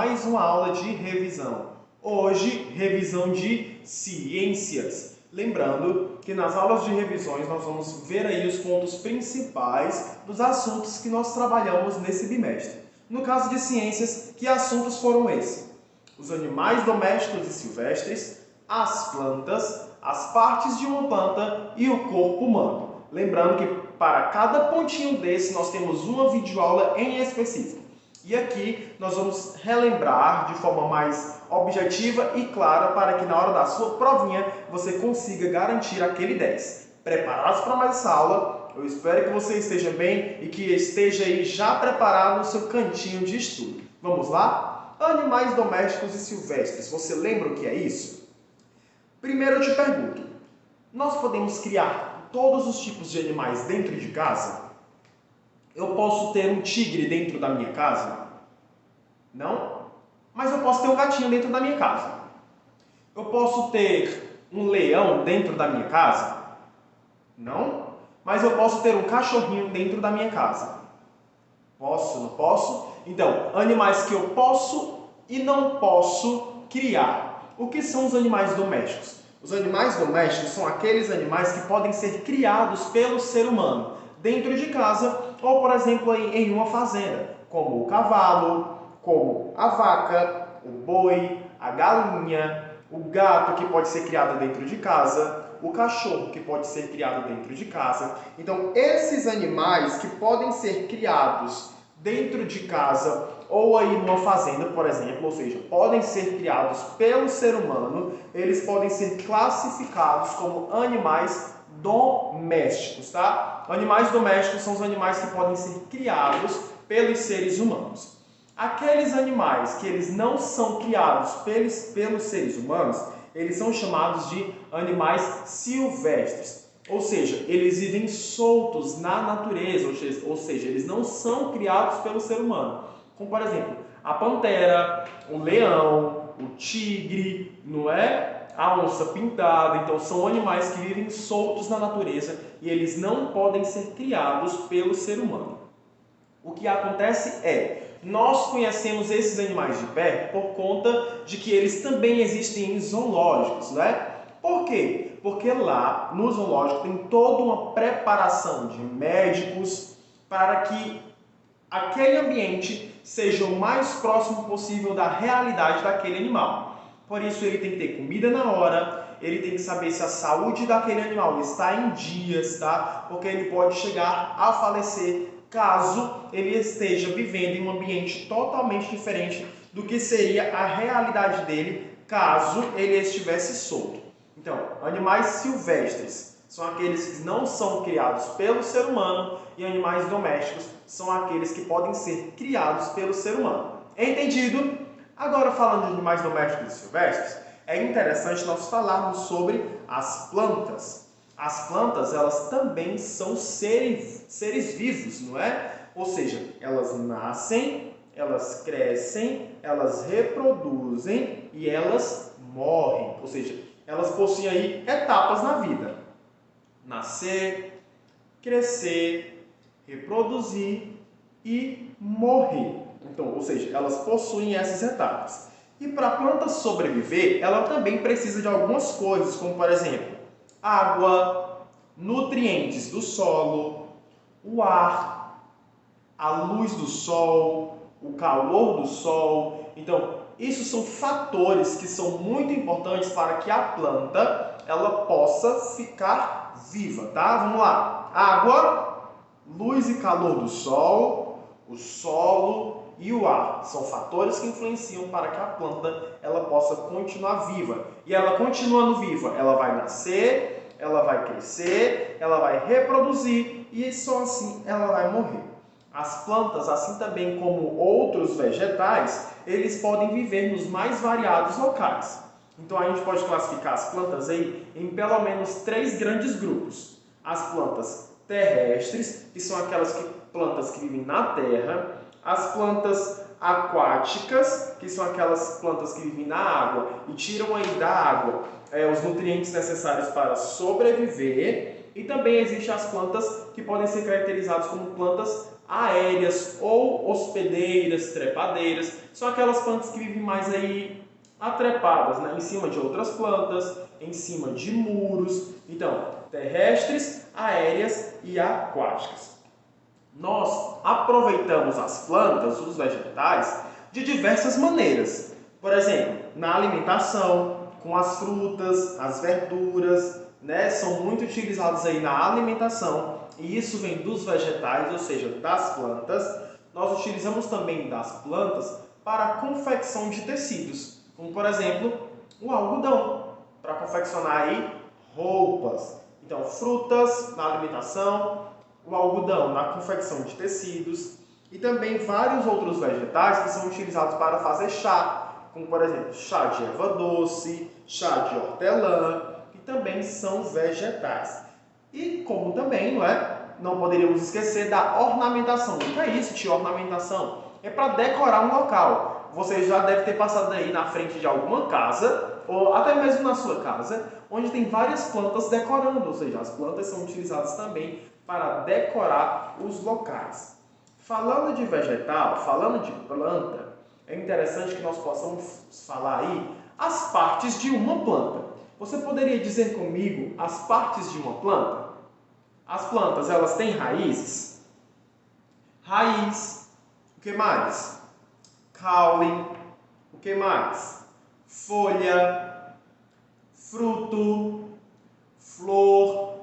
mais uma aula de revisão. Hoje, revisão de ciências. Lembrando que nas aulas de revisões nós vamos ver aí os pontos principais dos assuntos que nós trabalhamos nesse bimestre. No caso de ciências, que assuntos foram esses? Os animais domésticos e silvestres, as plantas, as partes de uma planta e o corpo humano. Lembrando que para cada pontinho desse nós temos uma videoaula em específico. E aqui nós vamos relembrar de forma mais objetiva e clara para que na hora da sua provinha você consiga garantir aquele 10. Preparados para mais essa aula? Eu espero que você esteja bem e que esteja aí já preparado no seu cantinho de estudo. Vamos lá? Animais domésticos e silvestres. Você lembra o que é isso? Primeiro eu te pergunto, nós podemos criar todos os tipos de animais dentro de casa? Eu posso ter um tigre dentro da minha casa? Não? Mas eu posso ter um gatinho dentro da minha casa. Eu posso ter um leão dentro da minha casa? Não? Mas eu posso ter um cachorrinho dentro da minha casa. Posso? Não posso? Então, animais que eu posso e não posso criar. O que são os animais domésticos? Os animais domésticos são aqueles animais que podem ser criados pelo ser humano dentro de casa ou, por exemplo, em uma fazenda, como o cavalo, como a vaca, o boi, a galinha, o gato que pode ser criado dentro de casa, o cachorro que pode ser criado dentro de casa. Então, esses animais que podem ser criados dentro de casa ou aí numa fazenda, por exemplo, ou seja, podem ser criados pelo ser humano, eles podem ser classificados como animais domésticos, tá? Animais domésticos são os animais que podem ser criados pelos seres humanos. Aqueles animais que eles não são criados pelos seres humanos, eles são chamados de animais silvestres. Ou seja, eles vivem soltos na natureza, ou seja, eles não são criados pelo ser humano. Como, por exemplo, a pantera, o leão, o tigre, não é? A onça pintada. Então, são animais que vivem soltos na natureza e eles não podem ser criados pelo ser humano. O que acontece é, nós conhecemos esses animais de perto por conta de que eles também existem em zoológicos, né? Por quê? Porque lá no zoológico tem toda uma preparação de médicos para que aquele ambiente seja o mais próximo possível da realidade daquele animal. Por isso ele tem que ter comida na hora, ele tem que saber se a saúde daquele animal está em dias, tá? Porque ele pode chegar a falecer caso ele esteja vivendo em um ambiente totalmente diferente do que seria a realidade dele caso ele estivesse solto. Então, animais silvestres são aqueles que não são criados pelo ser humano e animais domésticos são aqueles que podem ser criados pelo ser humano. Entendido? Agora, falando de animais domésticos e silvestres, é interessante nós falarmos sobre as plantas. As plantas, elas também são seres vivos, não é? Ou seja, elas nascem, elas crescem, elas reproduzem e elas morrem. Ou seja, elas possuem aí etapas na vida. Nascer, crescer, reproduzir e morrer. Então, ou seja, elas possuem essas etapas. E para a planta sobreviver, ela também precisa de algumas coisas, como por exemplo, água, nutrientes do solo, o ar, a luz do sol, o calor do sol. Então, isso são fatores que são muito importantes para que a planta ela possa ficar viva, tá? Vamos lá. Água, luz e calor do sol, o solo e o ar são fatores que influenciam para que a planta ela possa continuar viva. E ela continuando viva, ela vai nascer, ela vai crescer, ela vai reproduzir e só assim ela vai morrer. As plantas, assim também como outros vegetais, eles podem viver nos mais variados locais. Então a gente pode classificar as plantas aí em pelo menos 3 grandes grupos. As plantas terrestres, que são aquelas plantas que vivem na terra. As plantas aquáticas, que são aquelas plantas que vivem na água e tiram aí da água os nutrientes necessários para sobreviver. E também existem as plantas que podem ser caracterizadas como plantas aéreas ou hospedeiras, trepadeiras. São aquelas plantas que vivem mais aí atrepadas, né? Em cima de outras plantas, em cima de muros. Então, terrestres, aéreas e aquáticas. Nós aproveitamos as plantas, os vegetais, de diversas maneiras. Por exemplo, na alimentação, com as frutas, as verduras, né? São muito utilizados aí na alimentação, e isso vem dos vegetais, ou seja, das plantas. Nós utilizamos também das plantas para a confecção de tecidos, como por exemplo, o algodão, para confeccionar aí roupas. Então, frutas na alimentação, o algodão na confecção de tecidos e também vários outros vegetais que são utilizados para fazer chá, como por exemplo, chá de erva doce, chá de hortelã, que também são vegetais. E como também, não poderíamos esquecer da ornamentação. O que é isso de ornamentação? É para decorar um local. Você já deve ter passado aí na frente de alguma casa, ou até mesmo na sua casa, onde tem várias plantas decorando, ou seja, as plantas são utilizadas também para decorar os locais. Falando de vegetal, falando de planta, é interessante que nós possamos falar aí as partes de uma planta. Você poderia dizer comigo as partes de uma planta? As plantas, elas têm raízes? Raiz. O que mais? Caule. O que mais? Folha. Fruto. Flor.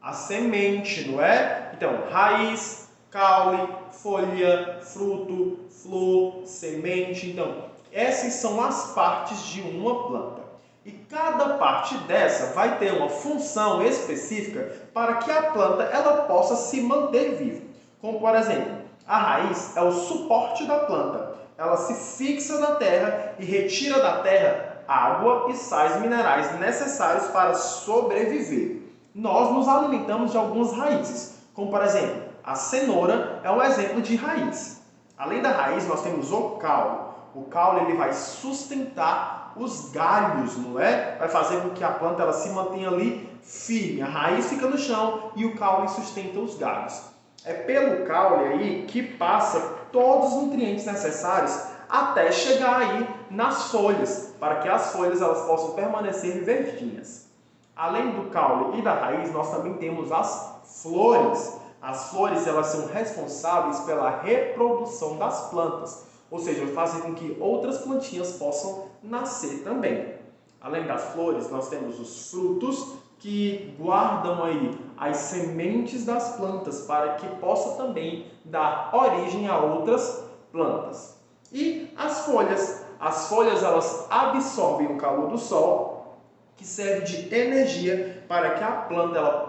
A semente, não é? Então, raiz, caule, folha, fruto, flor, semente. Então, essas são as partes de uma planta. E cada parte dessa vai ter uma função específica para que a planta ela possa se manter viva. Como, por exemplo, a raiz é o suporte da planta. Ela se fixa na terra e retira da terra água e sais minerais necessários para sobreviver. Nós nos alimentamos de algumas raízes, como por exemplo, a cenoura é um exemplo de raiz. Além da raiz, nós temos o caule. O caule ele vai sustentar os galhos, não é? Vai fazer com que a planta ela se mantenha ali firme. A raiz fica no chão e o caule sustenta os galhos. É pelo caule aí que passa todos os nutrientes necessários até chegar aí nas folhas, para que as folhas elas possam permanecer verdinhas. Além do caule e da raiz, nós também temos as flores. As flores elas são responsáveis pela reprodução das plantas, ou seja, fazem com que outras plantinhas possam nascer também. Além das flores, nós temos os frutos que guardam aí as sementes das plantas para que possa também dar origem a outras plantas. E as folhas elas absorvem o calor do sol, que serve de energia para que a planta ela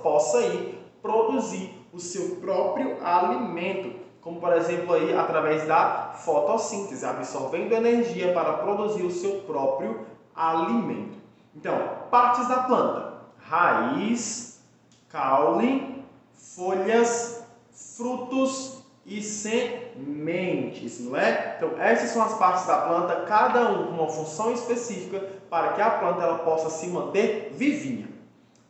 possa aí produzir o seu próprio alimento, como por exemplo aí através da fotossíntese, absorvendo energia para produzir o seu próprio alimento. Então, partes da planta: raiz, caule, folhas, frutos e sementes, não é? Então, essas são as partes da planta, cada um com uma função específica para que a planta ela possa se manter vivinha.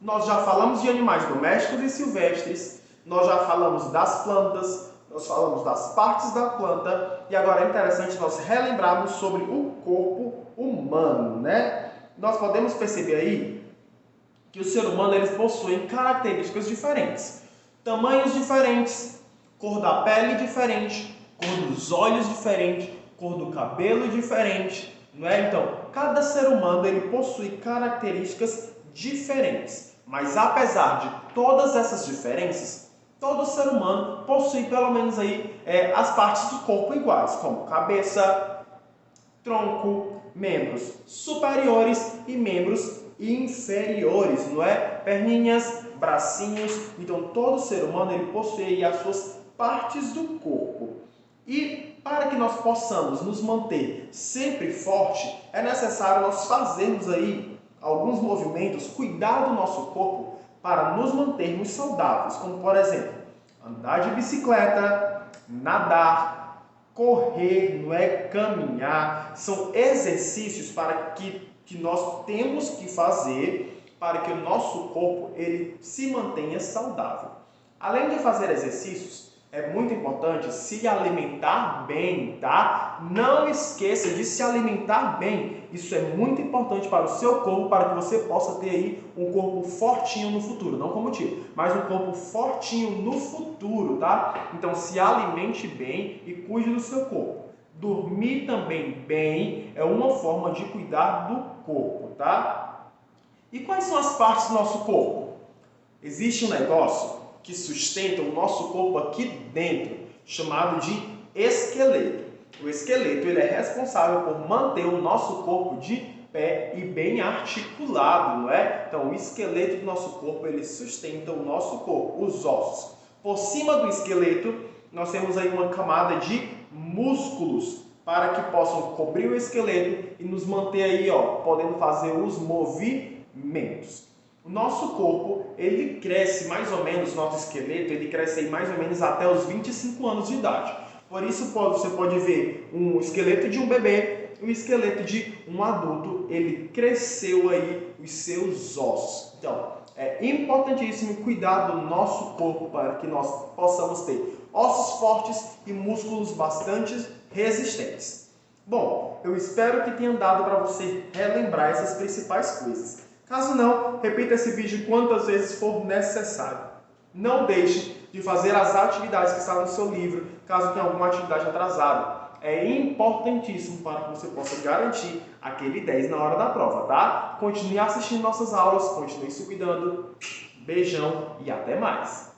Nós já falamos de animais domésticos e silvestres, nós já falamos das plantas, nós falamos das partes da planta e agora é interessante nós relembrarmos sobre o corpo humano, né? Nós podemos perceber aí que o ser humano eles possuem características diferentes, tamanhos diferentes, cor da pele diferente, cor dos olhos diferente, cor do cabelo diferente, não é? Então, cada ser humano ele possui características diferentes, mas apesar de todas essas diferenças, todo ser humano possui pelo menos aí as partes do corpo iguais, como cabeça, tronco, membros superiores e membros inferiores, não é? Perninhas, bracinhos. Então, todo ser humano ele possui as suas partes do corpo. E para que nós possamos nos manter sempre forte, é necessário nós fazermos aí alguns movimentos, cuidar do nosso corpo para nos mantermos saudáveis, como por exemplo, andar de bicicleta, nadar, correr, não é? Caminhar. São exercícios que nós temos que fazer para que o nosso corpo ele se mantenha saudável. Além de fazer exercícios, é muito importante se alimentar bem, tá? Não esqueça de se alimentar bem. Isso é muito importante para o seu corpo, para que você possa ter aí um corpo fortinho no futuro. Não como o tio, mas um corpo fortinho no futuro, tá? Então se alimente bem e cuide do seu corpo. Dormir também bem é uma forma de cuidar do corpo, tá? E quais são as partes do nosso corpo? Existe um negócio que sustenta o nosso corpo aqui dentro, chamado de esqueleto. O esqueleto ele é responsável por manter o nosso corpo de pé e bem articulado, não é? Então, o esqueleto do nosso corpo ele sustenta o nosso corpo, os ossos. Por cima do esqueleto, nós temos aí uma camada de músculos para que possam cobrir o esqueleto e nos manter aí, ó, podendo fazer os movimentos. O nosso corpo, ele cresce mais ou menos, nosso esqueleto, ele cresce aí mais ou menos até os 25 anos de idade. Por isso, você pode ver um esqueleto de um bebê, o esqueleto de um adulto, ele cresceu aí os seus ossos. Então, é importantíssimo cuidar do nosso corpo para que nós possamos ter ossos fortes e músculos bastante resistentes. Bom, eu espero que tenha dado para você relembrar essas principais coisas. Caso não, repita esse vídeo quantas vezes for necessário. Não deixe de fazer as atividades que estão no seu livro, caso tenha alguma atividade atrasada. É importantíssimo para que você possa garantir aquele 10 na hora da prova, tá? Continue assistindo nossas aulas, continue se cuidando. Beijão e até mais!